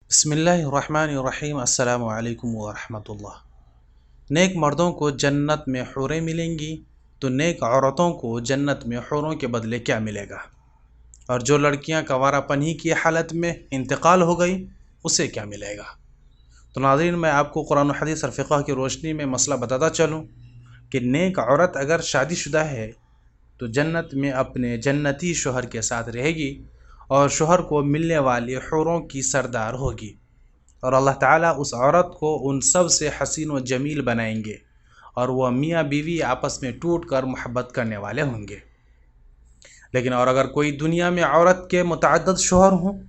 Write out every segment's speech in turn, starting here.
بسم اللہ الرحمن الرحیم السلام علیکم ورحمۃ اللہ۔ نیک مردوں کو جنت میں حوریں ملیں گی تو نیک عورتوں کو جنت میں حوروں کے بدلے کیا ملے گا؟ اور جو لڑکیاں کنوارہ پنی کی حالت میں انتقال ہو گئی اسے کیا ملے گا؟ تو ناظرین، میں آپ کو قرآن و حدیث اور فقہ کی روشنی میں مسئلہ بتاتا چلوں کہ نیک عورت اگر شادی شدہ ہے تو جنت میں اپنے جنتی شوہر کے ساتھ رہے گی اور شوہر کو ملنے والی حوروں کی سردار ہوگی، اور اللہ تعالیٰ اس عورت کو ان سب سے حسین و جمیل بنائیں گے اور وہ میاں بیوی آپس میں ٹوٹ کر محبت کرنے والے ہوں گے۔ لیکن اور اگر کوئی دنیا میں عورت کے متعدد شوہر ہوں،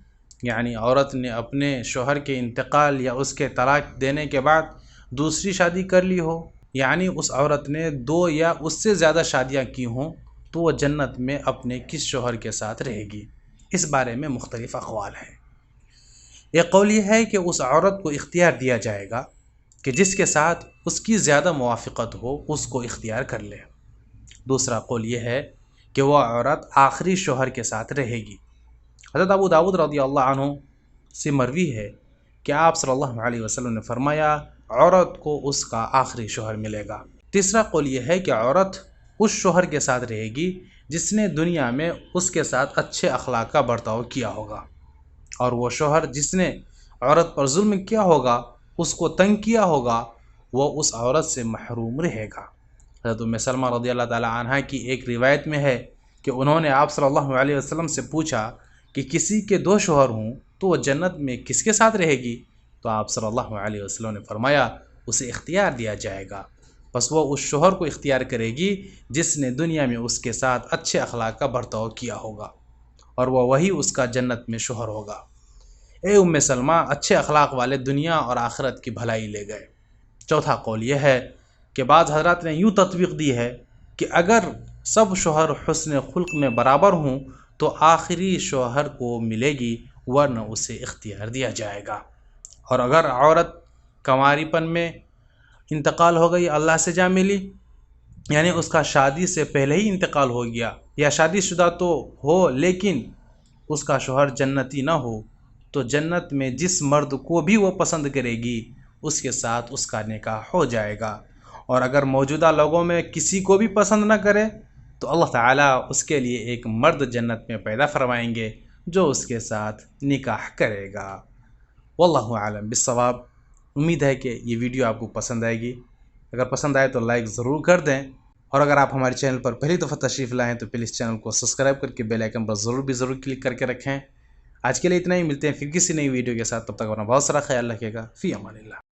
یعنی عورت نے اپنے شوہر کے انتقال یا اس کے طلاق دینے کے بعد دوسری شادی کر لی ہو، یعنی اس عورت نے 2 یا اس سے زیادہ شادیاں کی ہوں، تو وہ جنت میں اپنے کس شوہر کے ساتھ رہے گی؟ اس بارے میں مختلف اقوال ہیں۔ ایک قول یہ ہے کہ اس عورت کو اختیار دیا جائے گا کہ جس کے ساتھ اس کی زیادہ موافقت ہو اس کو اختیار کر لے۔ دوسرا قول یہ ہے کہ وہ عورت آخری شوہر کے ساتھ رہے گی۔ حضرت ابو داؤد رضی اللہ عنہ سے مروی ہے کہ آپ صلی اللہ علیہ وسلم نے فرمایا عورت کو اس کا آخری شوہر ملے گا۔ تیسرا قول یہ ہے کہ عورت اس شوہر کے ساتھ رہے گی جس نے دنیا میں اس کے ساتھ اچھے اخلاق کا برتاؤ کیا ہوگا، اور وہ شوہر جس نے عورت پر ظلم کیا ہوگا، اس کو تنگ کیا ہوگا، وہ اس عورت سے محروم رہے گا۔ حضرت ام سلمہ رضی اللہ تعالی عنہ کی ایک روایت میں ہے کہ انہوں نے آپ صلی اللہ علیہ وسلم سے پوچھا کہ کسی کے 2 شوہر ہوں تو وہ جنت میں کس کے ساتھ رہے گی؟ تو آپ صلی اللہ علیہ وسلم نے فرمایا اسے اختیار دیا جائے گا، بس وہ اس شوہر کو اختیار کرے گی جس نے دنیا میں اس کے ساتھ اچھے اخلاق کا برتاؤ کیا ہوگا، اور وہ وہی اس کا جنت میں شوہر ہوگا۔ اے ام سلمہ، اچھے اخلاق والے دنیا اور آخرت کی بھلائی لے گئے۔ چوتھا قول یہ ہے کہ بعض حضرات نے یوں تطبیق دی ہے کہ اگر سب شوہر حسن خلق میں برابر ہوں تو آخری شوہر کو ملے گی، ورنہ اسے اختیار دیا جائے گا۔ اور اگر عورت کنواری پن میں انتقال ہو گئی، اللہ سے جا ملی، یعنی اس کا شادی سے پہلے ہی انتقال ہو گیا، یا شادی شدہ تو ہو لیکن اس کا شوہر جنتی نہ ہو، تو جنت میں جس مرد کو بھی وہ پسند کرے گی اس کے ساتھ اس کا نکاح ہو جائے گا، اور اگر موجودہ لوگوں میں کسی کو بھی پسند نہ کرے تو اللہ تعالیٰ اس کے لیے ایک مرد جنت میں پیدا فرمائیں گے جو اس کے ساتھ نکاح کرے گا۔ واللہ اعلم بالصواب۔ امید ہے کہ یہ ویڈیو آپ کو پسند آئے گی۔ اگر پسند آئے تو لائک ضرور کر دیں، اور اگر آپ ہمارے چینل پر پہلی دفعہ تشریف لائیں تو پلیز چینل کو سبسکرائب کر کے بیل آئیکن پر ضرور کلک کر کے رکھیں۔ آج کے لیے اتنا ہی، ملتے ہیں پھر کسی نئی ویڈیو کے ساتھ، تب تک اپنا بہت سارا خیال رکھیے گا۔ فی امان اللہ۔